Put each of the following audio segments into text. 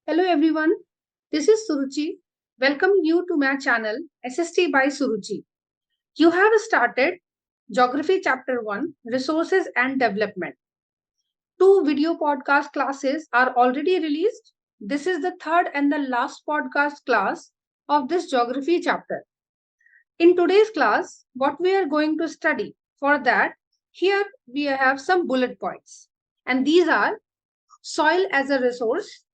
Hello everyone, this is Suruchi. Welcome you to my channel SST by Suruchi. You have started Geography Chapter 1 Resources and Development. Two video podcast classes are already released. This is the third and the last podcast class of this geography chapter. In today's class, what we are going to study, for that, here we have some bullet points. And these are soil as a resource,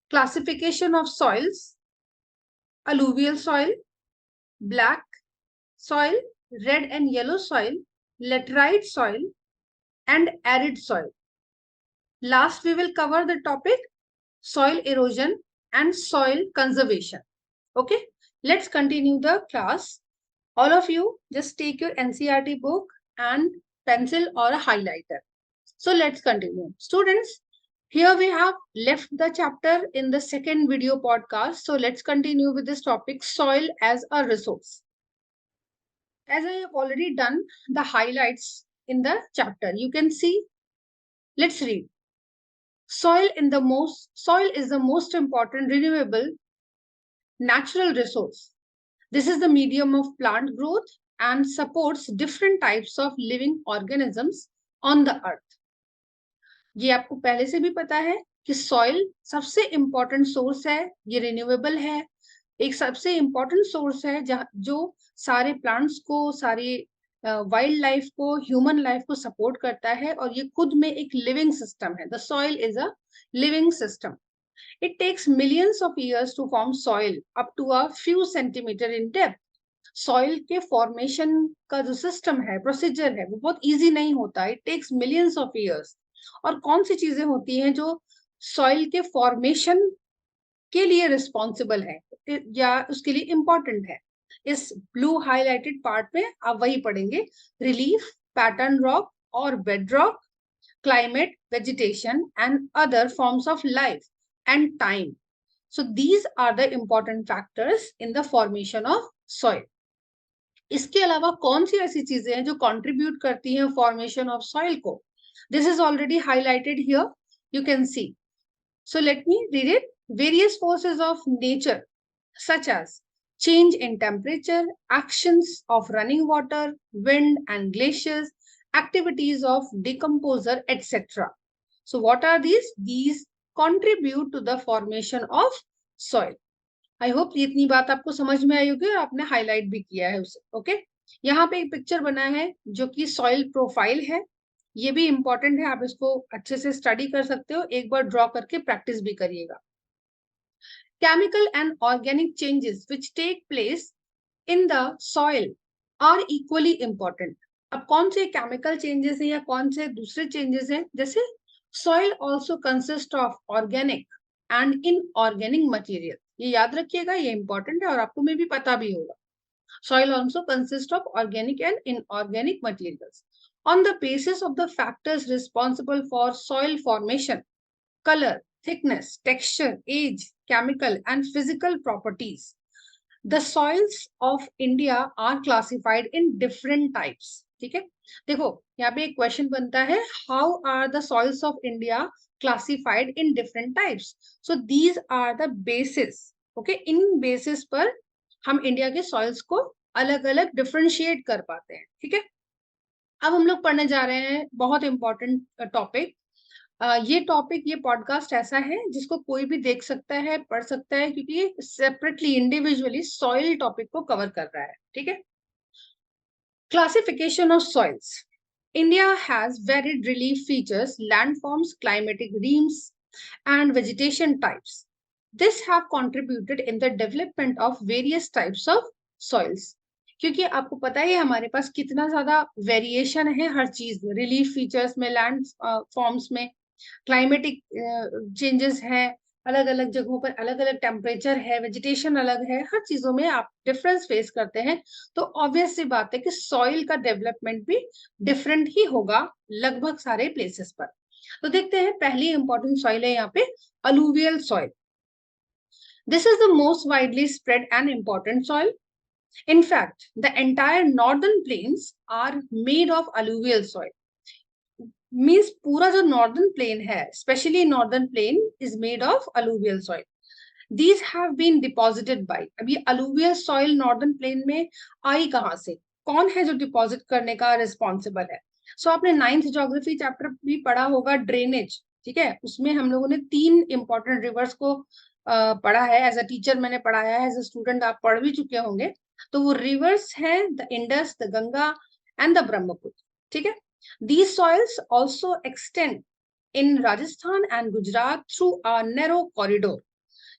classification of soils, alluvial soil, black soil, red and yellow soil, laterite soil, and arid soil. Last, we will cover the topic soil erosion and soil conservation. Okay, let's continue the class. All of you just take your NCERT book and pencil or a highlighter. So let's continue. Students, here we have left the chapter in the second video podcast. So let's continue with this topic, soil as a resource. As I have already done the highlights in the chapter, you can see, let's read. Soil is the most important renewable natural resource. This is the medium of plant growth and supports different types of living organisms on the earth. ये आपको पहले से भी पता है कि soil सबसे important source है, ये रिन्यूएबल है, एक सबसे इंपॉर्टेंट सोर्स है जो सारे प्लांट्स को, सारी वाइल्ड लाइफ को, ह्यूमन लाइफ को सपोर्ट करता है और ये खुद में एक लिविंग सिस्टम है. The soil is a living system. It takes millions of years to form soil up to a few centimetre in depth. Soil के फॉर्मेशन का जो सिस्टम है, प्रोसीजर है, वो बहुत इजी नहीं होता. It takes millions of years. और कौन सी चीजें होती हैं जो सॉइल के फॉर्मेशन के लिए रिस्पॉन्सिबल है या उसके लिए इंपॉर्टेंट है? इस ब्लू हाईलाइटेड पार्ट में आप वही पढ़ेंगे. रिलीफ, पैटर्न रॉक और bed rock, climate, vegetation, and other forms of life and time. So these are the important factors in the formation of soil. इसके अलावा कौन सी ऐसी चीजें हैं जो कंट्रीब्यूट करती हैं फॉर्मेशन ऑफ सॉइल को? This is already highlighted here. You can see. So let me read it. Various forces of nature, such as change in temperature, actions of running water, wind and glaciers, activities of decomposer, etc. So what are these? These contribute to the formation of soil. I hope इतनी बात आपको समझ में आई होगी और आपने highlight भी किया है उसे. ओके, यहाँ पे एक पिक्चर बना है जो कि सॉइल प्रोफाइल है. ये भी इंपॉर्टेंट है, आप इसको अच्छे से स्टडी कर सकते हो, एक बार ड्रॉ करके प्रैक्टिस भी करिएगा. Chemical and organic changes which take place in the soil are equally important. अब कौन से केमिकल चेंजेस हैं या कौन से दूसरे चेंजेस हैं? जैसे soil also consist of organic and inorganic material. ये याद रखिएगा, ये इंपॉर्टेंट है और आपको में भी पता भी होगा. Soil also consists of organic and inorganic materials. On the basis of the factors responsible for soil formation, color, thickness, texture, age, chemical and physical properties, the soils of India are classified in different types. ठीक है, देखो यहाँ पे एक question बनता है, how are the soils of India classified in different types? So these are the basis. Okay, in basis पर हम इंडिया के सॉइल्स को अलग अलग डिफरेंशिएट कर पाते हैं. ठीक है, अब हम लोग पढ़ने जा रहे हैं बहुत इंपॉर्टेंट टॉपिक. ये टॉपिक, ये पॉडकास्ट ऐसा है जिसको कोई भी देख सकता है, पढ़ सकता है, क्योंकि ये सेपरेटली इंडिविजुअली सॉइल टॉपिक को कवर कर रहा है. ठीक है, classification of soils. India has varied relief features, landforms, climatic reams and vegetation types. This have contributed in the development of various types of soils. क्योंकि आपको पता है हमारे पास कितना ज्यादा वेरिएशन है हर चीज में, रिलीफ फीचर्स में, लैंड फॉर्म्स में, क्लाइमेटिक चेंजेस है, अलग अलग जगहों पर अलग अलग टेम्परेचर है, वेजिटेशन अलग है, हर चीजों में आप डिफरेंस फेस करते हैं. तो ऑब्वियस सी बात है कि सॉइल का डेवलपमेंट भी डिफरेंट ही होगा लगभग सारे प्लेसेस पर. तो देखते हैं, पहली इंपॉर्टेंट सॉइल है यहाँ पे alluvial soil. This is the most widely spread and important soil. In fact, the entire northern plains are made of alluvial soil. Means पूरा जो नॉर्दर्न प्लेन है, specially northern plain is made of alluvial soil. These have been deposited by. अब ये alluvial soil northern plain में आई कहाँ से, कौन है जो डिपॉजिट करने का रिस्पॉन्सिबल है? सो आपने 9th ज्योग्राफी चैप्टर भी पढ़ा होगा, ड्रेनेज. ठीक है, उसमें हम लोगों ने 3 इंपॉर्टेंट रिवर्स को पढ़ा है. एज अ टीचर मैंने पढ़ाया है, एज अ स्टूडेंट आप पढ़ भी चुके होंगे. तो वो रिवर्स है the Indus, the Ganga and the Brahmaputra. ठीक है, these soils also extend in Rajasthan and Gujarat through a narrow corridor.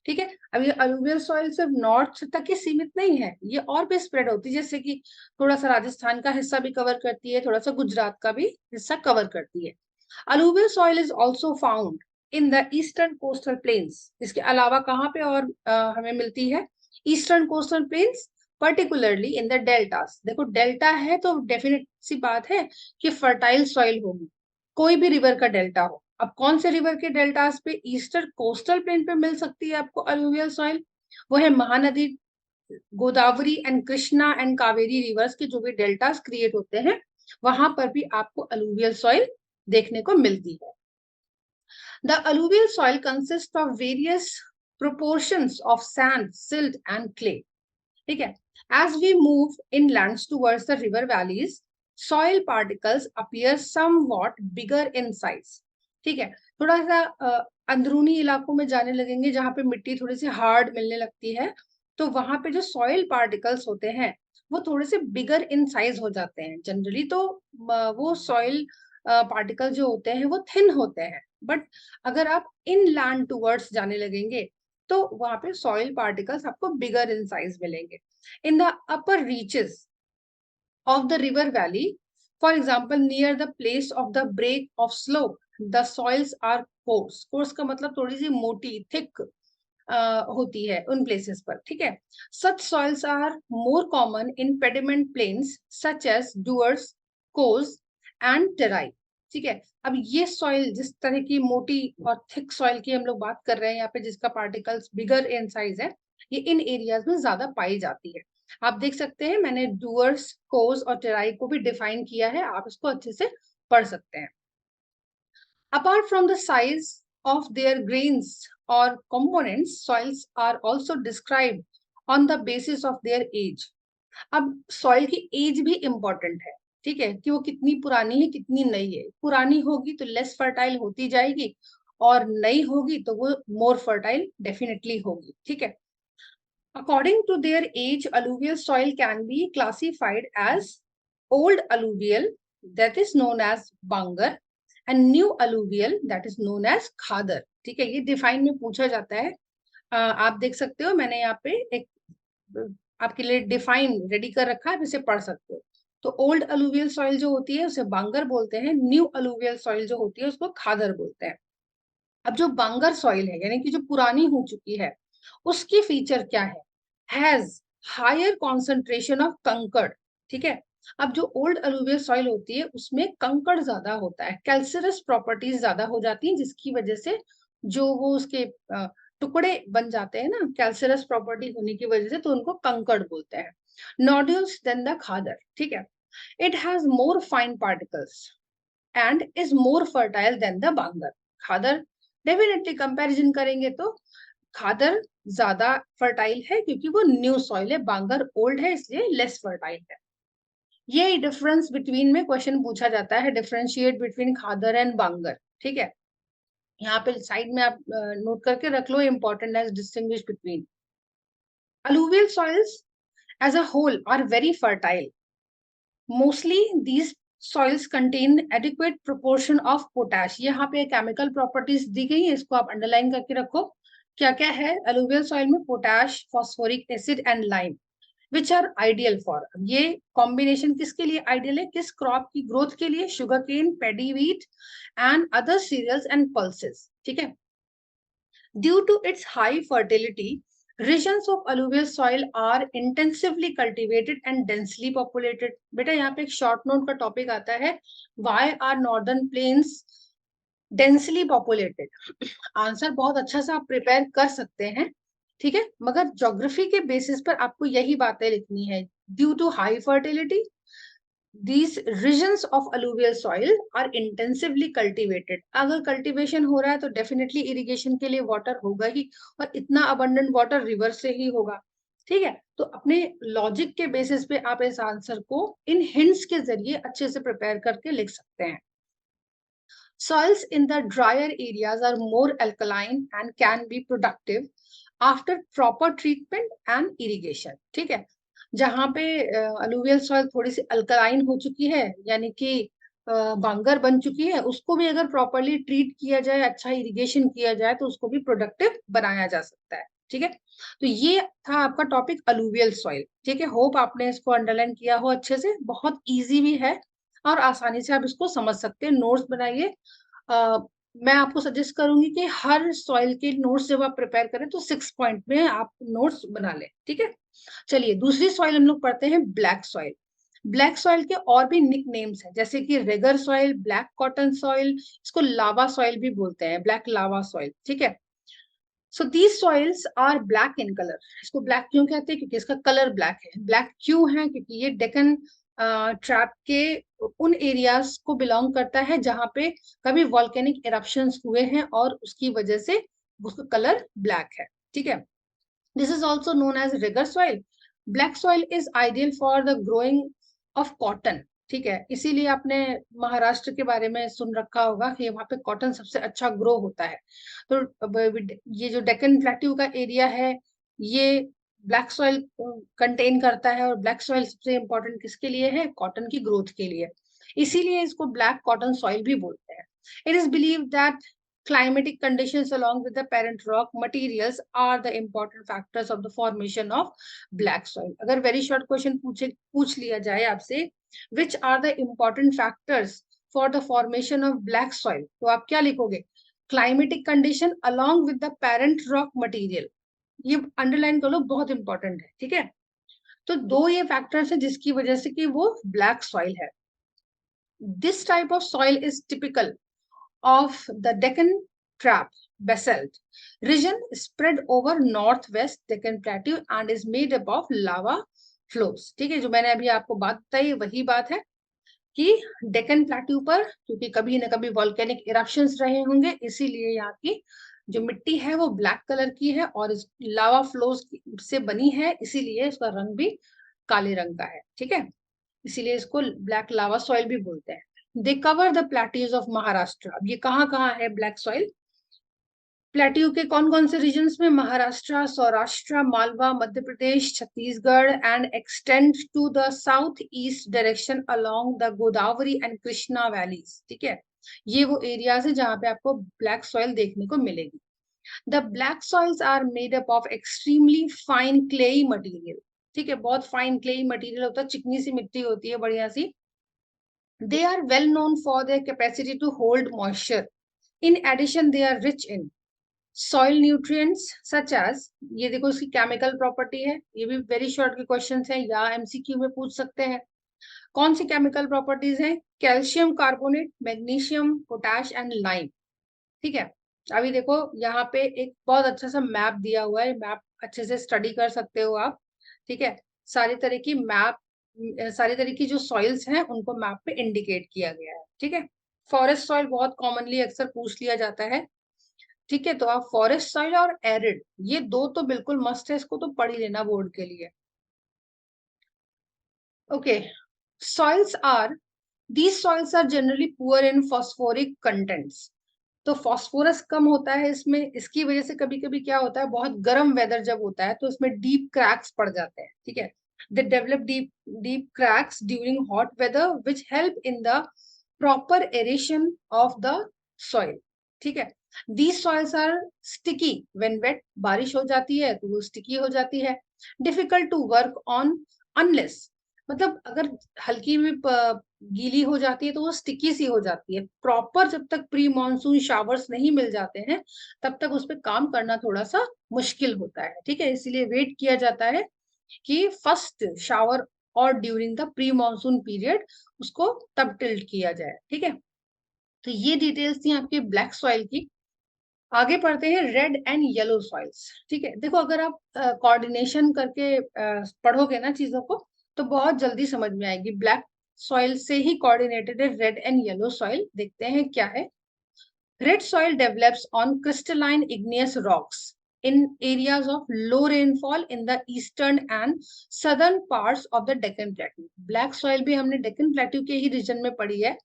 ठीक है, अब ये अलूवियल सॉइल सिर्फ नॉर्थ तक ही सीमित नहीं है, ये और भी स्प्रेड होती है, जैसे कि थोड़ा सा राजस्थान का हिस्सा भी कवर करती है, थोड़ा सा गुजरात का भी हिस्सा कवर करती है. Alluvial soil is also found in the eastern coastal planes. इसके अलावा कहाँ पे और हमें मिलती है? Eastern coastal planes, particularly in the deltas. देखो डेल्टा है तो डेफिनेट सी बात है कि फर्टाइल सॉइल होगी, कोई भी रिवर का डेल्टा हो. अब कौन से रिवर के डेल्टास पे ईस्टर्न कोस्टल प्लेन पे मिल सकती है आपको अलूवियल सॉइल? वो है Mahanadi, Godavari and Krishna and Kaveri reverse के जो भी डेल्टास क्रिएट होते हैं, वहां पर भी आपको अलूवियल सॉइल देखने को मिलती है. The alluvial soil consists of various proportions of sand, silt and clay. ठीक है, as we move inlands towards the river valleys, soil particles appear somewhat bigger in size. ठीक है, थोड़ा सा अंदरूनी इलाकों में जाने लगेंगे जहां पे मिट्टी थोड़ी सी हार्ड मिलने लगती है, तो वहां पे जो सॉइल पार्टिकल्स होते हैं वो थोड़े से बिगर इन साइज हो जाते हैं. जनरली तो वो सॉइल पार्टिकल जो होते हैं वो थिन होते हैं, बट अगर आप इन लैंड टूवर्ड्स जाने लगेंगे तो वहां पे सॉइल पार्टिकल्स आपको बिगर इन साइज मिलेंगे. In the upper reaches of the river valley, for example, near the place of the break of slope, the soils are coarse. Coarse का मतलब थोड़ी सी मोटी, thick होती है उन places पर. ठीक है, such soils are more common in pediment plains such as Duars, Kos and Terai. ठीक है, अब ये सॉइल जिस तरह की मोटी और थिक सॉइल की हम लोग बात कर रहे हैं यहाँ पे, जिसका पार्टिकल्स बिगर इन साइज है, ये इन एरियाज में ज्यादा पाई जाती है. आप देख सकते हैं मैंने डुअर्स, कोस और टेराई को भी डिफाइन किया है, आप इसको अच्छे से पढ़ सकते हैं. Apart from the size of their grains or components, soils are also described on the basis of their age. अब सॉइल की एज भी इम्पोर्टेंट है. ठीक है, कि वो कितनी पुरानी है कितनी नई है. पुरानी होगी तो लेस फर्टाइल होती जाएगी, और नई होगी तो वो मोर फर्टाइल डेफिनेटली होगी. ठीक है, according to their age, alluvial soil can be classified as old alluvial, that is known as Bangar, and new alluvial, that is known as Khadar. ठीक है, ये डिफाइन में पूछा जाता है. आप देख सकते हो मैंने यहाँ पे एक आपके लिए डिफाइन रेडी कर रखा है, इसे पढ़ सकते हो. तो ओल्ड अलूवियल सॉइल जो होती है उसे बांगर बोलते हैं, न्यू अलूवियल सॉइल जो होती है उसको खादर बोलते हैं. अब जो बांगर सॉइल है यानी कि जो पुरानी हो चुकी है, उसकी फीचर क्या है? हैज हायर कॉन्सेंट्रेशन ऑफ कंकड़. ठीक है, अब जो ओल्ड अलूवियल सॉइल होती है उसमें कंकड़ ज्यादा होता है, कैल्सिरस प्रॉपर्टीज ज्यादा हो जाती हैं, जिसकी वजह से जो वो उसके टुकड़े बन जाते हैं ना, कैल्सिरस प्रॉपर्टी होने की वजह से, तो उनको कंकड़ बोलते हैं. Nodules then the khadar. ठीक है, it has more fine particles and is more fertile than the bangar. Khadar definitely comparison करेंगे तो खादर ज्यादा फर्टाइल है क्योंकि वो न्यू सॉइल है, बांगर ओल्ड है इसलिए लेस फर्टाइल है. ये डिफरेंस बिटवीन में क्वेश्चन पूछा जाता है, डिफरेंशिएट बिटवीन खादर एंड बांगर. ठीक है, यहाँ पे साइड में आप नोट करके रख लो, important as distinguish between. alluvial soils as a whole are very fertile. Mostly these soils contain adequate proportion of potash. यहाँ पे केमिकल प्रॉपर्टीज दी गई है, इसको आप अंडरलाइन करके रखो. क्या क्या है अलूवियल सॉइल में? Potash, phosphoric acid and lime, which are ideal for. ये कॉम्बिनेशन किसके लिए आइडियल है? किस क्रॉप की ग्रोथ के लिए? Sugarcane, paddy wheat and other cereals and pulses. ठीक है, due to its high fertility, regions of alluvial soil are intensively cultivated and densely populated. बेटा यहाँ पे एक शॉर्ट नोट का टॉपिक आता है, why are northern plains densely populated. Answer बहुत अच्छा से आप प्रिपेयर कर सकते हैं. ठीक है, मगर ज्योग्राफी के बेसिस पर आपको यही बातें लिखनी है. Due to high fertility, These regions of alluvial soil are intensively cultivated. अगर कल्टीवेशन हो रहा है तो डेफिनेटली इरिगेशन के लिए वाटर होगा ही, और इतना अबंडेंट वाटर रिवर से ही होगा। ठीक है, तो अपने लॉजिक के बेसिस पे आप इस आंसर को इन हिंट्स के जरिए अच्छे से प्रिपेयर करके लिख सकते हैं। Soils in the drier areas are more alkaline and can be productive after proper treatment and irrigation. ठीक है, जहाँ पे अलुवियल सॉइल थोड़ी सी अल्कलाइन हो चुकी है, यानी कि बांगर बन चुकी है, उसको भी अगर प्रॉपरली ट्रीट किया जाए, अच्छा इरिगेशन किया जाए, तो उसको भी प्रोडक्टिव बनाया जा सकता है। ठीक है, तो ये था आपका टॉपिक अलुवियल सॉइल। ठीक है, होप आपने इसको अंडरलाइन किया हो अच्छे से। बहुत इजी भी है और आसानी से आप इसको समझ सकते हैं। नोट्स बनाइए। मैं आपको सजेस्ट करूंगी कि हर सॉइल के नोट्स जब आप प्रिपेयर करें तो 6 पॉइंट में आप नोट्स बना लें। ठीक है, चलिए दूसरी सॉइल हम लोग पढ़ते हैं, ब्लैक सॉइल। ब्लैक सॉइल के और भी निक नेम्स हैं, जैसे कि Regar soil, black cotton soil, इसको लावा सॉइल भी बोलते हैं, ब्लैक लावा सॉइल। ठीक है, so these soils are black in colour. इसको ब्लैक क्यों कहते हैं? क्योंकि इसका कलर ब्लैक है। ब्लैक क्यों है? क्योंकि ये डेक्कन ट्रैप के उन एरियाज को बिलोंग करता है जहां पे कभी वॉल्केनिक इरप्शंस हुए हैं और उसकी वजह से उसका कलर ब्लैक है। ठीक है, this is also known as regur soil. Black soil is ideal for the growing of cotton. ठीक है, इसीलिए आपने महाराष्ट्र के बारे में सुन रखा होगा कि वहां पे कॉटन सबसे अच्छा ग्रो होता है। तो ये जो डेक्कन प्लेट्यू का एरिया है, ये ब्लैक सॉइल कंटेन करता है, और ब्लैक सॉइल सबसे इंपॉर्टेंट किसके लिए है? कॉटन की ग्रोथ के लिए। इसीलिए इसको ब्लैक कॉटन सॉइल भी बोलते हैं। It is believe that climatic conditions along with the parent rock materials are the important factors of the formation of black soil. अगर very short question पूछ लिया जाए आपसे, which are the important factors for the formation of black soil, तो आप क्या लिखोगे? Climatic condition along with the parent rock material. ये अंडरलाइन कर लो, बहुत इंपॉर्टेंट है। ठीक है, तो दो ये फैक्टर्स है जिसकी वजह से कि वो ब्लैक सॉइल है। This type of soil is typical of the Deccan Trap basalt region spread over northwest Deccan Plateau and is made up of lava flows. ठीक है, जो मैंने अभी आपको बात बताई वही बात है कि डेक्कन प्लेट्यू पर क्योंकि कभी ना कभी वॉल्केनिक इरप्शंस रहे होंगे, इसीलिए यहाँ की जो मिट्टी है वो ब्लैक कलर की है और इस लावा फ्लोज से बनी है, इसीलिए इसका रंग भी काले रंग का है। ठीक है, इसीलिए इसको ब्लैक लावा सॉइल भी बोलते हैं। They cover the plateaus of Maharashtra. अब ये कहाँ है ब्लैक सॉइल? प्लेट्यू के कौन कौन से रीजन्स में? Maharashtra, Saurashtra, Malwa, Madhya Pradesh, Chhattisgarh, and extend to the south east direction along the Godavari and Krishna valleys. ठीक है, ये वो एरियाज है जहां पे आपको ब्लैक सॉइल देखने को मिलेगी। The black soils are made up of extremely fine clayey material. ठीक है, बहुत फाइन क्लेई मटीरियल होता है, चिकनी सी मिट्टी होती है बढ़िया सी। They are well known for their capacity to hold moisture. In addition, they are rich in soil nutrients such as, ये देखो इसकी केमिकल प्रॉपर्टी है, ये भी वेरी शॉर्ट के क्वेश्चन है या एमसीक्यू में पूछ सकते हैं। कौन सी केमिकल प्रॉपर्टीज है? Calcium carbonate, magnesium, potash and lime. ठीक है, अभी देखो यहाँ पे एक बहुत अच्छा सा मैप दिया हुआ है, मैप अच्छे से स्टडी कर सकते हो आप। ठीक है, सारी तरह की मैप, सारी तरह की जो सॉइल्स हैं उनको मैप पे इंडिकेट किया गया है। ठीक है, फॉरेस्ट सॉइल बहुत कॉमनली अक्सर पूछ लिया जाता है। ठीक है, तो आप फॉरेस्ट सॉइल और एरिड, ये दो तो बिल्कुल मस्ट है, इसको तो पढ़ ही लेना बोर्ड के लिए। Okay, soils are, these soils are generally poor in phosphoric contents. तो फॉस्फोरस कम होता है इसमें, इसकी वजह से कभी कभी क्या होता है, बहुत गर्म वेदर जब होता है तो इसमें डीप क्रैक्स पड़ जाते हैं। ठीक है, they develop deep cracks during hot weather which help in the proper aeration of the soil. ठीक है, these soils are sticky when wet, बारिश हो जाती है तो वो स्टिकी हो जाती है। Difficult to work on unless, मतलब अगर हल्की भी गीली हो जाती है तो वो स्टिकी सी हो जाती है। प्रॉपर जब तक प्री मॉनसून शावर्स नहीं मिल जाते हैं तब तक उस पर काम करना थोड़ा सा मुश्किल होता है। ठीक है, इसीलिए वेट किया जाता है कि फर्स्ट शावर और during the pre monsoon period उसको तब टिल्ट किया जाए। ठीक है, तो ये डिटेल्स थी आपकी ब्लैक सॉइल की। आगे पढ़ते हैं रेड एंड येलो सॉइल्स। ठीक है, देखो अगर आप कोऑर्डिनेशन करके पढ़ोगे ना चीजों को तो बहुत जल्दी समझ में आएगी। ब्लैक सॉइल से ही कोऑर्डिनेटेड है रेड एंड येलो सॉइल। देखते हैं क्या है। Red soil develops on crystalline igneous rocks in areas of low rainfall in the eastern and southern parts of the Deccan Plateau. Black soil भी हमने Deccan Plateau के ही reason में पढ़ी है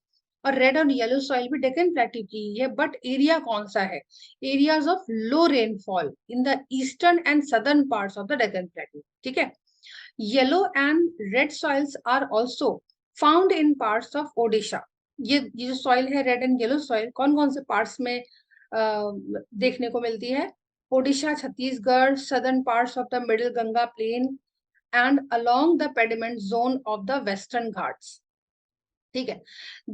और रेड और येलो सॉइल भी Deccan Plateau की ही है, बट एरिया कौन सा है? Areas of low rainfall in the eastern and southern parts of the Deccan Plateau। ठीक है। Yellow and red soils are also found in parts of Odisha. ये जो सॉइल है रेड एंड येलो सॉइल कौन कौन से पार्ट्स में देखने को मिलती है? Odisha, Chhattisgarh, southern parts of the middle Ganga plain and along the piedmont zone of the western Ghats. ठीक है।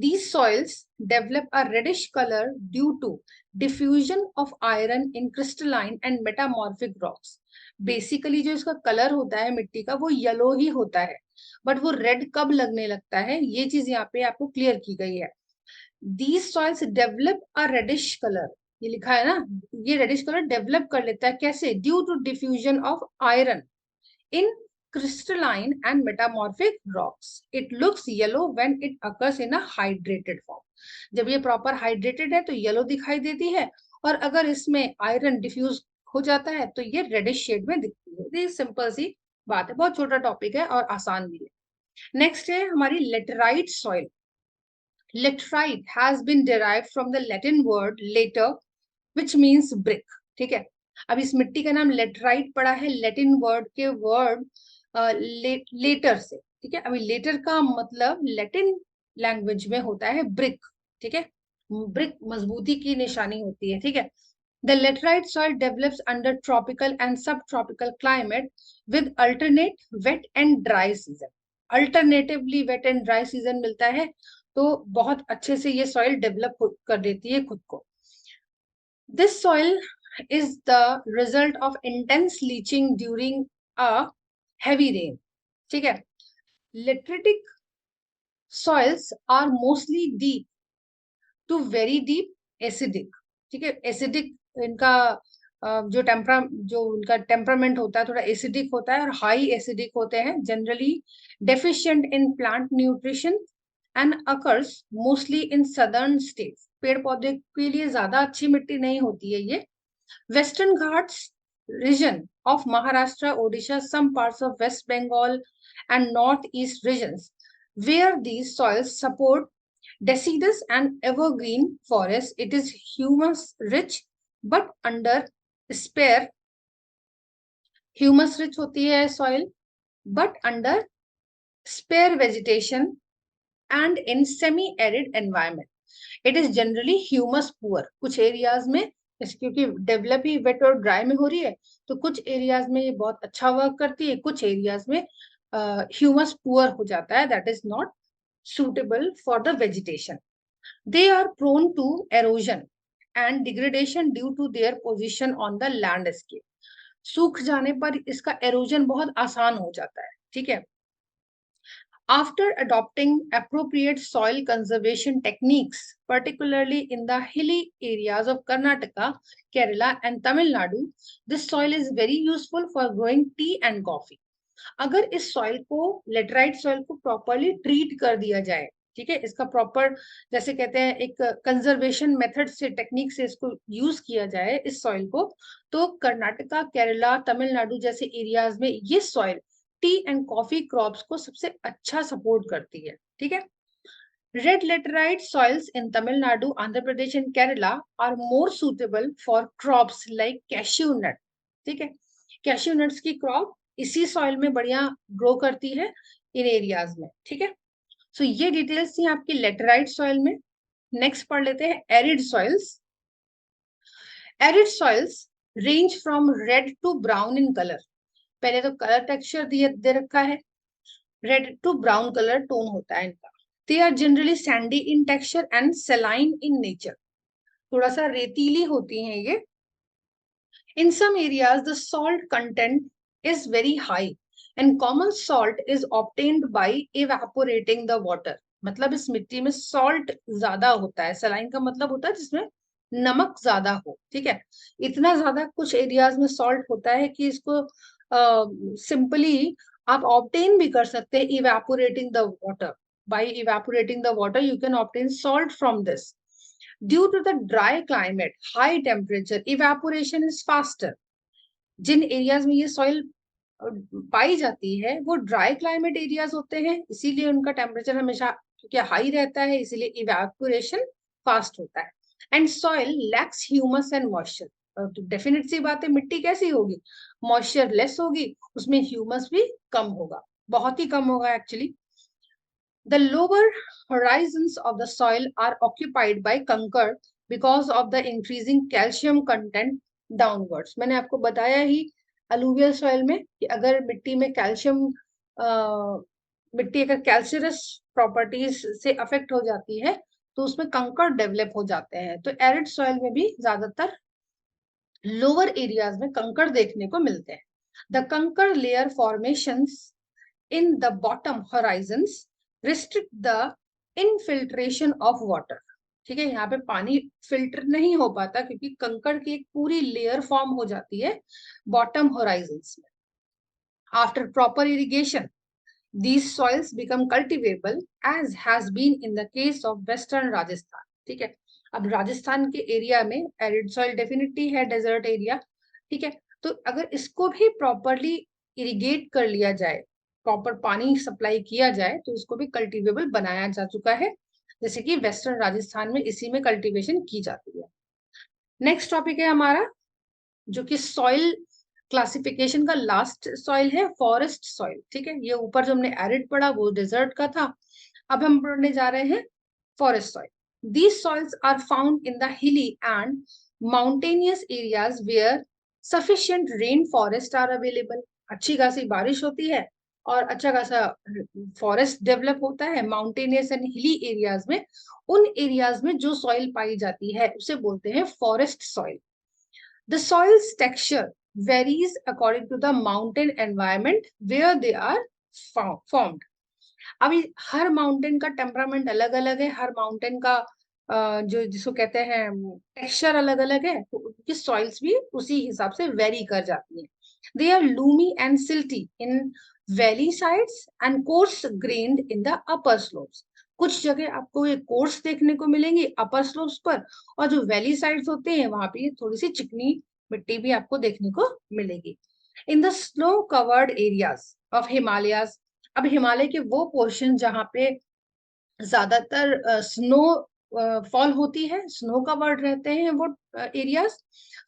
These soils develop a reddish color due to diffusion of iron in crystalline and metamorphic rocks. Basically जो इसका colour होता है मिट्टी का वो yellow ही होता है, बट वो रेड कब लगने लगता है ये चीज यहाँ पे आपको क्लियर की गई है। These soils develop a reddish color, ये लिखा है ना, ये रेडिश कलर डेवलप कर लेता है कैसे? Due to diffusion of iron in crystalline and metamorphic rocks. It looks yellow when it occurs in a hydrated form. जब ये प्रॉपर हाइड्रेटेड है तो येलो दिखाई देती है, और अगर इसमें आयरन डिफ्यूज हो जाता है तो ये रेडिश शेड में दिखती है। ये सिंपल सी बात है, बहुत छोटा टॉपिक है और आसान भी है। नेक्स्ट है हमारी laterite soil. Laterite has been derived from the Latin word later which means brick. ठीक है। अब इस मिट्टी का नाम लेटराइट पड़ा है लैटिन वर्ड के वर्ड लेटर से। ठीक है। अभी लेटर का मतलब लैटिन लैंग्वेज में होता है ब्रिक। ठीक है। ब्रिक मजबूती की निशानी होती है। ठीक है। The laterite soil develops under tropical and sub tropical climate with alternate wet and dry season. Alternatively wet and dry season मिलता है तो बहुत अच्छे से ये सॉइल डेवलप कर देती है खुद को। This soil is the result of intense leaching during a heavy rain. ठीक है। Lateritic soils are mostly deep to very deep acidic। ठीक है। एसिडिक इनका जो उनका टेम्परामेंट होता है थोड़ा एसिडिक होता है और हाई एसिडिक होते हैं, generally deficient in plant nutrition and occurs mostly in southern states. पेड़ पौधे के लिए ज्यादा अच्छी मिट्टी नहीं होती है ये। Western Ghats region of Maharashtra, Odisha, some parts of West Bengal and Northeast regions, where these soils support deciduous and evergreen forests. It is humus rich, but under spare humus rich होती है soil, but under spare vegetation and in semi-arid environment. It is generally humus poor. कुछ areas में क्योंकि develop ही wait और dry में हो रही है तो कुछ एरियाज में ये बहुत अच्छा वर्क करती है, कुछ एरियाज में ह्यूमस पुअर हो जाता है, that is not suitable for the vegetation. They are prone to erosion and degradation due to their position on the landscape. सूख जाने पर इसका एरोजन बहुत आसान हो जाता है। ठीक है। After adopting appropriate soil conservation techniques, particularly in the hilly areas of Karnataka, Kerala and Tamil Nadu, this soil is very useful for growing tea and coffee. अगर इस सॉइल को लेटराइट सॉइल को प्रॉपरली ट्रीट कर दिया जाए, ठीक है, इसका प्रॉपर जैसे कहते हैं एक कंजर्वेशन मेथड से टेक्निक से इसको यूज किया जाए इस सॉइल को, तो कर्नाटका, केरला, तमिलनाडु जैसे एरियाज में ये soil tea and coffee crops को सबसे अच्छा सपोर्ट करती है। ठीक है। Red laterite soils in Tamil Nadu, Andhra Pradesh and Kerala are more suitable for crops like cashew nut. ठीक है। कैश्यू नट्स की क्रॉप इसी सॉइल में बढ़िया ग्रो करती है इन एरियाज में। ठीक है। सो ये डिटेल्स थी आपकी लेटराइट सॉइल में। नेक्स्ट पढ़ लेते हैं arid soils. Arid soils range from red to brown in colour. पहले तो कलर टेक्सचर दे रखा है, red to brown colour tone होता है इनका। They are generally sandy in texture and saline in nature. थोड़ा सा रेतीली होती हैं ये। In some areas the salt content is very high and common salt is obtained by evaporating the water। मतलब इस मिट्टी में सॉल्ट ज्यादा होता है। सलाइन का मतलब होता है जिसमें नमक ज्यादा हो। ठीक है। इतना ज्यादा कुछ एरियाज में सॉल्ट होता है कि इसको सिंपली आप ऑब्टेन भी कर सकते हैं evaporating the water. by evaporating the water, you can obtain salt from this. Due to the dry climate, high temperature, evaporation is faster. जिन एरियाज में ये सॉइल पाई जाती है वो ड्राई क्लाइमेट एरियाज होते हैं, इसीलिए उनका टेम्परेचर हमेशा क्योंकि हाई रहता है, इसीलिए इवेपोरेशन फास्ट होता है. And soil lakhs humus and moisture. तो डेफिनेट सी बात है, मिट्टी कैसी होगी, मॉइस्चर लेस होगी, उसमें ह्यूमस भी कम होगा, बहुत ही कम होगा actually. The lower horizons of the soil are occupied by conker because of the increasing calcium content downwards. मैंने आपको बताया ही अलूवियल सॉइल में कि अगर मिट्टी में कैल्शियम मिट्टी अगर कैल्शियस प्रॉपर्टीज से अफेक्ट हो जाती है तो उसमें कंकर डेवलप हो जाते हैं. तो एरिड सॉइल में भी ज्यादातर लोअर एरियाज में कंकर देखने को मिलते हैं. द कंकर layer formations in the bottom horizons restrict the infiltration of water. ठीक है, यहाँ पे पानी फिल्टर नहीं हो पाता क्योंकि कंकड़ की एक पूरी लेयर फॉर्म हो जाती है बॉटम होराइजन्स में. After proper irrigation these soils become cultivable as has been in the case of western Rajasthan. ठीक है, अब राजस्थान के एरिया में एरिड सॉइल डेफिनेटली है, डेजर्ट एरिया. ठीक है, तो अगर इसको भी प्रॉपरली इरिगेट कर लिया जाए, प्रॉपर पानी सप्लाई किया जाए, तो इसको भी कल्टीवेबल बनाया जा चुका है, जैसे कि वेस्टर्न राजस्थान में इसी में कल्टीवेशन की जाती है. नेक्स्ट टॉपिक है हमारा जो कि सॉइल क्लासिफिकेशन का लास्ट सॉइल है, फॉरेस्ट सॉइल. ठीक है, ये ऊपर जो हमने एरिड पढ़ा वो डेजर्ट का था, अब हम पढ़ने जा रहे हैं forest soil. These soils are found in the hilly and mountainous areas where sufficient rainforest are available. अच्छी खासी बारिश होती है और अच्छा खासा फॉरेस्ट डेवलप होता है माउंटेनियस एंड हिली एरियाज में. उन एरियाज में जो सॉइल पाई जाती है उसे बोलते हैं forest soil. The soils texture varies according to the mountain environment where they are formed. अभी हर माउंटेन का टेम्परामेंट अलग अलग है, हर माउंटेन का जो जिसको कहते हैं टेक्सचर अलग अलग है, तो उनकी सॉइल्स भी उसी हिसाब से वेरी कर जाती हैं. They are loamy and silty in valley sides and coarse grained in the upper slopes. कुछ जगह आपको ये कोर्स देखने को मिलेंगी अपर स्लोप्स पर, और जो वैली साइड्स होते हैं वहां पे थोड़ी सी चिकनी मिट्टी भी आपको देखने को मिलेगी. In the snow covered areas of Himalayas. अब हिमालय के वो पोर्शन जहाँ पे ज्यादातर स्नो फॉल होती है, स्नो कवर्ड रहते हैं वो एरियाज,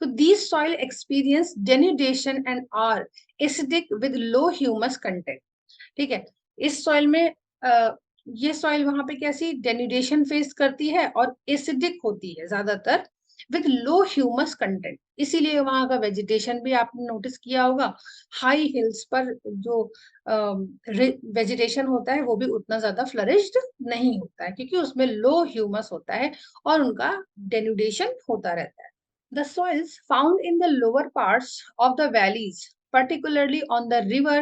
तो these soil experience denudation and are acidic with low humus content. ठीक है, इस सॉइल में ये सॉइल वहां पे कैसी डेन्यूडेशन फेस करती है और एसिडिक होती है ज्यादातर विद लो ह्यूमस कंटेंट, इसीलिए वहां का वेजिटेशन भी आपने नोटिस किया होगा. हाई हिल्स पर जो वेजिटेशन होता है वो भी उतना ज्यादा फ्लरिश्ड नहीं होता है क्योंकि उसमें लो ह्यूमस होता है और उनका डेन्यूडेशन होता रहता है. The soils found in the lower parts of the valleys particularly on the river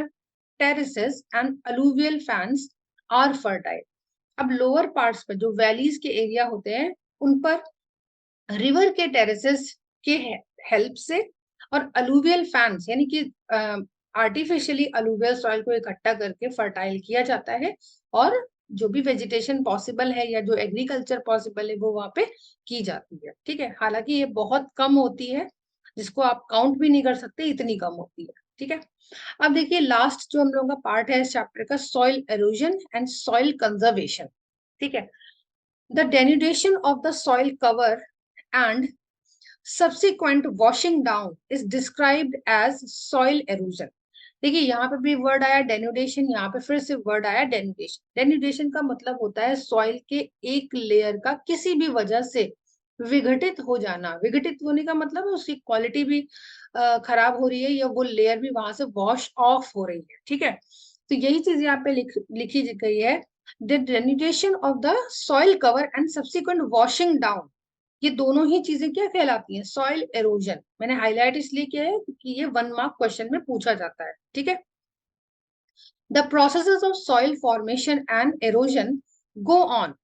terraces and alluvial fans are fertile. अब लोअर पार्ट्स पर जो वैलीज के एरिया होते हैं उन पर रिवर के टेरेसेस के हेल्प से और अलूवियल फैंस यानी कि आर्टिफिशियली अलूवियल सॉइल को इकट्ठा करके फर्टाइल किया जाता है और जो भी वेजिटेशन पॉसिबल है या जो एग्रीकल्चर पॉसिबल है वो वहां पे की जाती है. ठीक है, हालांकि ये बहुत कम होती है, जिसको आप काउंट भी नहीं कर सकते, इतनी कम होती है. ठीक है, अब देखिए लास्ट जो हम लोगों का पार्ट है इस चैप्टर का, soil halogen and soil conservation. ठीक है, the denudation of the soil cover and subsequent washing down is described as soil erosion. देखिए यहाँ पे भी वर्ड आया डेन्यूडेशन, यहाँ पे फिर से वर्ड आया डेन्यूडेशन. डेन्यूडेशन का मतलब होता है सॉइल के एक लेयर का किसी भी वजह से विघटित हो जाना. विघटित होने का मतलब है उसकी क्वालिटी भी खराब हो रही है या वो लेयर भी वहां से वॉश ऑफ हो रही है. ठीक है, तो यही चीज यहाँ पे लिखी गई है. The denudation of the soil cover and subsequent washing down, ये दोनों ही चीजें क्या कहलाती हैं, सॉइल एरोजन. मैंने हाईलाइट इसलिए किया है क्योंकि ये 1 मार्क क्वेश्चन में पूछा जाता है. ठीक है, the processes of soil formation and erosion go on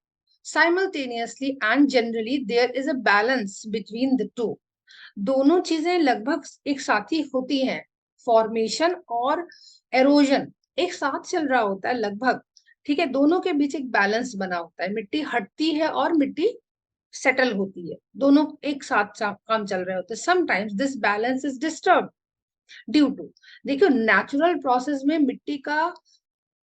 simultaneously and generally there is a balance between the two. दोनों चीजें लगभग एक साथ ही होती हैं, फॉर्मेशन और एरोजन एक साथ चल रहा होता है लगभग. ठीक है, दोनों के बीच एक बैलेंस बना होता है, मिट्टी हटती है और मिट्टी सेटल होती है, दोनों एक साथ काम चल रहे होते हैं। Sometimes this balance is disturb due to, देखियो नेचुरल प्रोसेस में मिट्टी का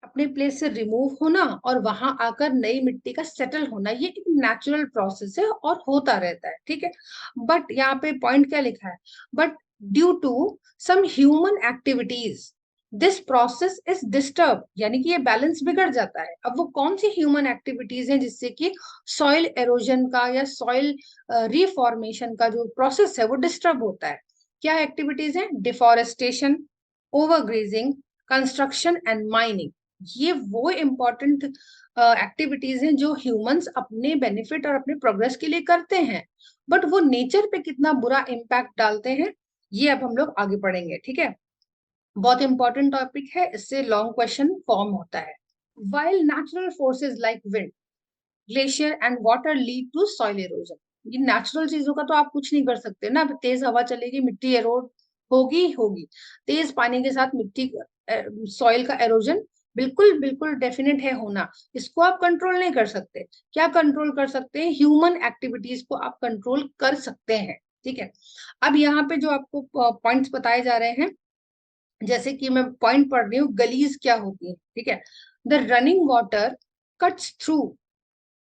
अपने प्लेस से रिमूव होना और वहां आकर नई मिट्टी का सेटल होना, ये एक नेचुरल प्रोसेस है और होता रहता है, ठीक है। बट यहाँ पे पॉइंट क्या लिखा है, but due to some human activities this process is disturb, यानी कि ये बैलेंस बिगड़ जाता है। अब वो कौन सी ह्यूमन एक्टिविटीज हैं जिससे कि सॉइल एरोजन का या सॉइल रिफॉर्मेशन का जो प्रोसेस है वो डिस्टर्ब होता है। क्या एक्टिविटीज हैं, deforestation, overgrazing, construction and mining. ये वो इम्पोर्टेंट एक्टिविटीज हैं जो ह्यूमंस अपने बेनिफिट और अपने प्रोग्रेस के लिए करते हैं, बट वो नेचर पे कितना बुरा इम्पैक्ट डालते हैं ये अब हम लोग आगे पढ़ेंगे, ठीक है। बहुत इंपॉर्टेंट टॉपिक है, इससे लॉन्ग क्वेश्चन फॉर्म होता है। While natural forces like wind, glacier and water lead to soil erosion, ये नेचुरल चीजों का तो आप कुछ नहीं कर सकते ना, तेज हवा चलेगी मिट्टी एरोड होगी होगी, तेज पानी के साथ मिट्टी सॉइल का एरोजन बिल्कुल बिल्कुल डेफिनेट है होना, इसको आप कंट्रोल नहीं कर सकते। क्या कंट्रोल कर सकते हैं, ह्यूमन एक्टिविटीज को आप कंट्रोल कर सकते हैं, ठीक है। अब यहाँ पे जो आपको पॉइंट्स बताए जा रहे हैं, जैसे कि मैं पॉइंट पढ़ रही हूँ, गलीज क्या होती है, ठीक है। The running water cuts through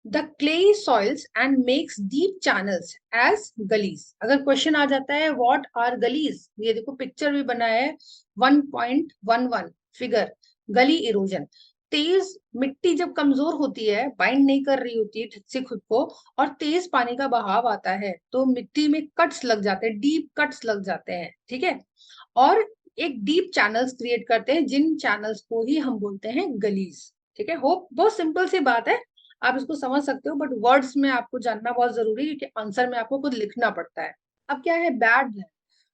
the clay soils and makes deep channels as gullies। अगर क्वेश्चन आ जाता है what are gullies, ये देखो पिक्चर भी बना है 1.11 फिगर, गली इरोजन। तेज मिट्टी जब कमजोर होती है, बाइंड नहीं कर रही होती है ठीक से खुद को, और तेज पानी का बहाव आता है तो मिट्टी में कट्स लग जाते हैं, डीप कट्स लग जाते हैं, ठीक है। और एक डीप चैनल्स क्रिएट करते हैं, जिन चैनल्स को ही हम बोलते हैं गलीज, ठीक है। होप बहुत सिंपल सी बात है, आप इसको समझ सकते हो, बट वर्ड्स में आपको जानना बहुत जरूरी है क्योंकि आंसर में आपको खुद लिखना पड़ता है। अब क्या है, bad land,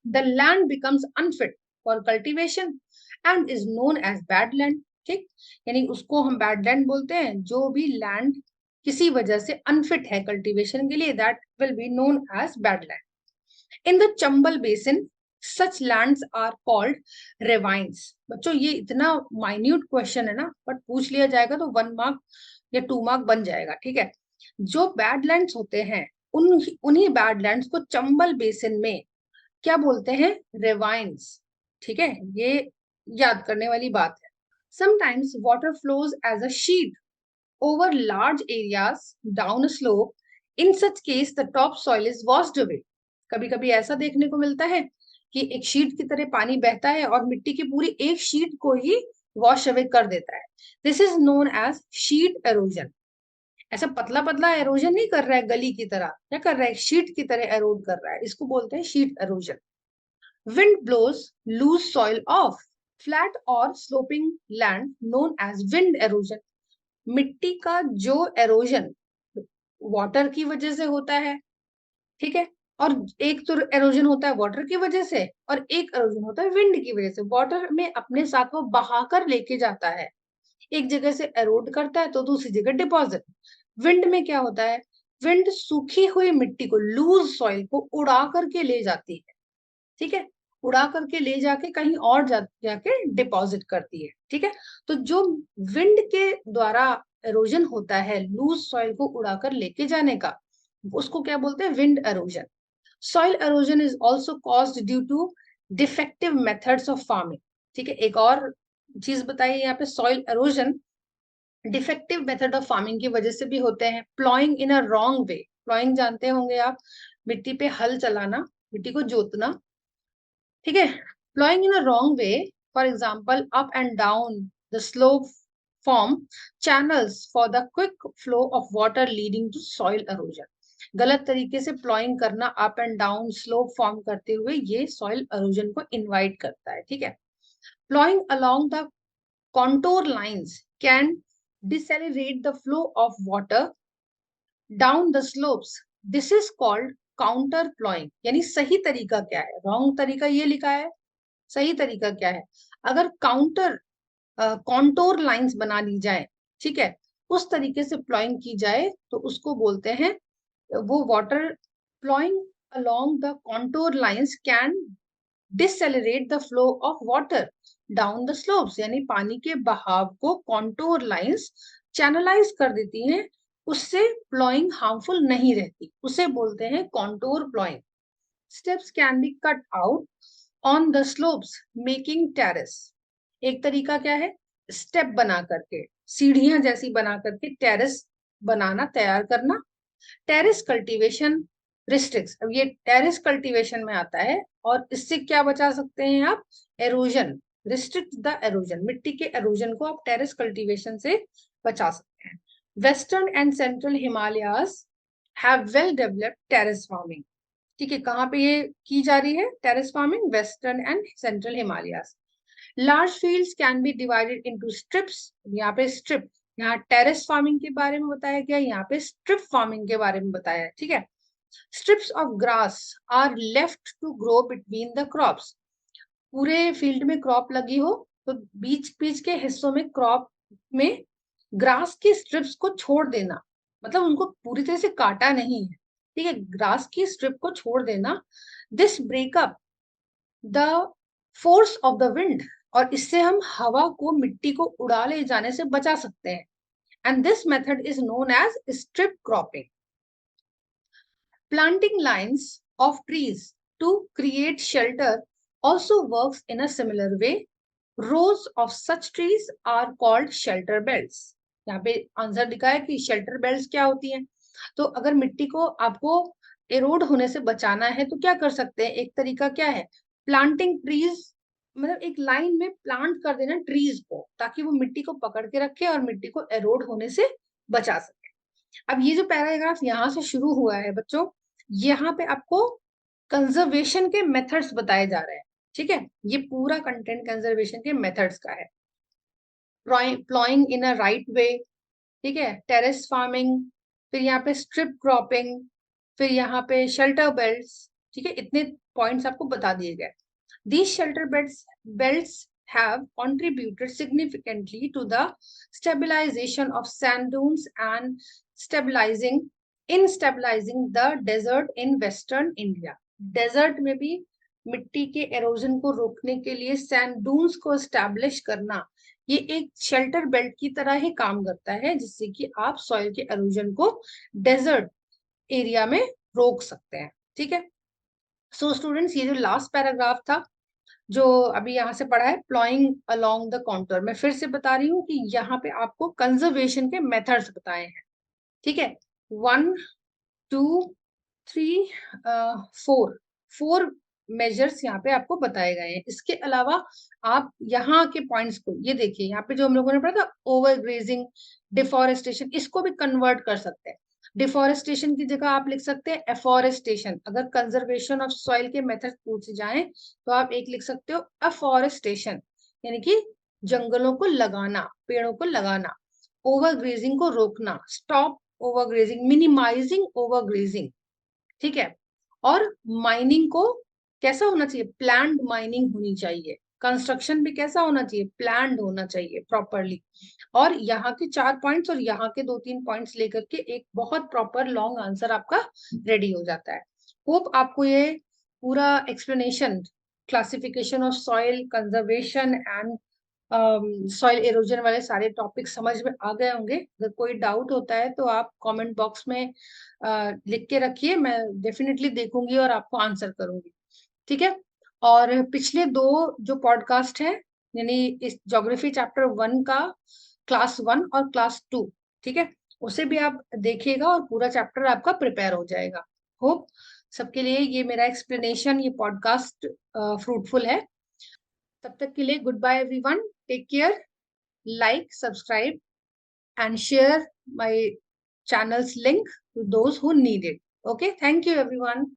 the land becomes unfit for cultivation and is known as bad land, ठीक। यानी उसको हम बैड लैंड बोलते हैं, जो भी लैंड किसी वजह से अनफिट है कल्टीवेशन के लिए, that will be known as bad land. In the Chambal basin such lands are called ravines. बच्चों ये इतना माइन्यूट क्वेश्चन है ना, बट पूछ लिया जाएगा तो 1 मार्क या 2 मार्क बन जाएगा, ठीक है। जो बैडलैंड्स होते हैं उन्हीं बैडलैंड्स को चंबल बेसिन में क्या बोलते हैं, रेवाइन्स, ठीक है। ये याद करने वाली बात है। Sometimes water flows as a sheet over large areas down a slope, in such case the top soil is washed away. कभी कभी ऐसा देखने को मिलता है कि एक शीट की तरह पानी बहता है और मिट्टी की पूरी एक शीट को ही वॉश अवे कर देता है। This is known as sheet erosion. ऐसा पतला पतला एरोजन नहीं कर रहा है गली की तरह, क्या कर रहा है, शीट की तरह एरोड कर रहा है, इसको बोलते हैं sheet erosion. Wind blows loose soil off, flat और sloping land known as wind erosion. मिट्टी का जो एरोजन वाटर की वजह से होता है, ठीक है, और एक तो एरोजन होता है वाटर की वजह से और एक एरोजन होता है विंड की वजह से। वाटर में अपने साथ वो बहाकर लेके जाता है, एक जगह से एरोड करता है तो दूसरी जगह डिपॉजिट। विंड में क्या होता है, विंड सूखी हुई मिट्टी को, लूज सॉइल को उड़ा करके ले जाती है, ठीक है, उड़ा करके ले जाके कहीं और जाके डिपॉजिट करती है, ठीक है। तो जो विंड के द्वारा एरोजन होता है, लूज सॉइल को उड़ाकर लेके जाने का, उसको क्या बोलते हैं, wind erosion. Soil erosion is also caused due to defective methods of farming, ठीक है। एक और चीज बताइए यहाँ पे, soil erosion defective method of farming की वजह से भी होते हैं। Ploughing in a wrong way, ploughing जानते होंगे आप, मिट्टी पे हल चलाना, मिट्टी को जोतना, ठीक है। Ploughing in a wrong way, for example up and down the slope form channels for the quick flow of water leading to soil erosion. गलत तरीके से प्लॉइंग करना, up and down slope form करते हुए, ये सॉइल एरोजन को invite करता है, ठीक है। Ploughing along the contour lines can decelerate the flow of water down the slopes. This is called counter plowing। यानी सही तरीका क्या है, रॉन्ग तरीका ये लिखा है, सही तरीका क्या है, अगर काउंटर कॉन्टोर लाइंस बना ली जाए, ठीक है, उस तरीके से प्लॉइंग की जाए तो उसको बोलते हैं, वो water ploughing along the contour lines can decelerate the flow of water down the slopes, यानी पानी के बहाव को कॉन्टोर लाइंस चैनलाइज कर देती हैं, उससे प्लॉइंग हार्मफुल नहीं रहती, उसे बोलते हैं contour ploughing. Steps can be cut out on the slopes making terrace. एक तरीका क्या है, स्टेप बना करके, सीढ़ियां जैसी बना करके टेरेस बनाना, तैयार करना। टेरेस कल्टीवेशन रिस्ट्रिक्ट्स, अब ये टेरेस कल्टीवेशन में आता है, और इससे क्या बचा सकते हैं आप, एरोजन, रिस्ट्रिक्ट द एरोजन, मिट्टी के एरोजन को आप टेरेस कल्टीवेशन से बचा सकते हैं। Western and central Himalayas have well developed terrace farming. ठीक है, कहाँ पे ये की जा रही है terrace farming, western and central Himalayas. Large fields can be divided into strips, यहाँ पे स्ट्रिप, यहाँ टेरेस फार्मिंग के बारे में बताया गया, यहाँ पे स्ट्रिप फार्मिंग के बारे में बताया है। ठीक है, strips of grass are left to grow between the crops. पूरे फील्ड में क्रॉप लगी हो तो बीच बीच के हिस्सों में क्रॉप में ग्रास के स्ट्रिप्स को छोड़ देना, मतलब उनको पूरी तरह से काटा नहीं है। ठीक है, ग्रास की स्ट्रिप को छोड़ देना। This breakup the force of the wind, और इससे हम हवा को, मिट्टी को उड़ा ले जाने से बचा सकते हैं। And this method is known as strip cropping. Planting lines of trees to create shelter also works in a similar way. Rows of such trees are called shelter belts. यहाँ पे आंसर दिखा है कि शेल्टर बेल्ट्स क्या होती हैं। तो अगर मिट्टी को आपको एरोड होने से बचाना है तो क्या कर सकते हैं, एक तरीका क्या है, प्लांटिंग ट्रीज, मतलब एक लाइन में प्लांट कर देना ट्रीज को, ताकि वो मिट्टी को पकड़ के रखे और मिट्टी को एरोड होने से बचा सके। अब ये जो पैराग्राफ यहाँ से शुरू हुआ है बच्चों, यहाँ पे आपको कंजर्वेशन के मेथड्स बताए जा रहे हैं। ठीक है, ये पूरा कंटेंट कंजर्वेशन के मेथड्स का है। Ploughing in a right way, ठीक है, टेरेस फार्मिंग, फिर यहाँ पे स्ट्रिप क्रॉपिंग, फिर यहाँ पे शेल्टर बेल्ट्स। ठीक है, इतने पॉइंट्स आपको बता दिए गए। These shelter belts have contributed significantly to the stabilization of sand dunes and stabilizing the desert in western India. Desert में भी मिट्टी के एरोजन को रोकने के लिए सैंड डून्स को एस्टैब्लिश करना, ये एक शेल्टर बेल्ट की तरह ही काम करता है, जिससे कि आप सॉइल के एरोजन को डेजर्ट एरिया में रोक सकते हैं। ठीक है, सो स्टूडेंट्स, ये जो लास्ट पैराग्राफ था जो अभी यहाँ से पढ़ा है, प्लॉइंग अलोंग द कॉन्टोर, मैं फिर से बता रही हूँ कि यहाँ पे आपको कंजर्वेशन के मेथड्स बताए हैं। ठीक है, 1 2 3 4 मेजर्स यहाँ पे आपको बताए गए हैं। इसके अलावा आप यहाँ के पॉइंट्स को, ये देखिए यहाँ पे जो हम लोगों ने पढ़ा था, ओवर ग्रेजिंग, डिफॉरेस्टेशन, इसको भी कन्वर्ट कर सकते हैं। डिफॉरेस्टेशन की जगह आप लिख सकते हैं एफॉरेस्टेशन। अगर कंजर्वेशन ऑफ सॉइल के मेथड पूछे जाएं तो आप एक लिख सकते हो अफॉरेस्टेशन, यानी कि जंगलों को लगाना, पेड़ों को लगाना। ओवर ग्रेजिंग को रोकना, stop over grazing, minimising over grazing. ठीक है, और माइनिंग को कैसा होना चाहिए, प्लान्ड माइनिंग होनी चाहिए। कंस्ट्रक्शन भी कैसा होना चाहिए, प्लान्ड होना चाहिए प्रॉपरली। और यहाँ के 4 पॉइंट्स और यहाँ के 2-3 पॉइंट्स लेकर के एक बहुत प्रॉपर लॉन्ग आंसर आपका रेडी हो जाता है। होप आपको ये पूरा explanation, classification of soil, conservation and soil halogen वाले सारे टॉपिक समझ में आ गए होंगे। अगर कोई डाउट होता है तो आप कमेंट बॉक्स में लिख के रखिए, मैं डेफिनेटली देखूंगी और आपको आंसर करूंगी। ठीक है, और पिछले 2 जो पॉडकास्ट हैं, यानी इस ज्योग्राफी चैप्टर 1 का क्लास 1 और क्लास 2, ठीक है, उसे भी आप देखिएगा और पूरा चैप्टर आपका प्रिपेयर हो जाएगा। होप सबके लिए ये मेरा एक्सप्लेनेशन, ये पॉडकास्ट फ्रूटफुल है। तब तक के लिए good bye everyone, take care, like, subscribe and share my channel's link to those who need it. Okay, thank you everyone.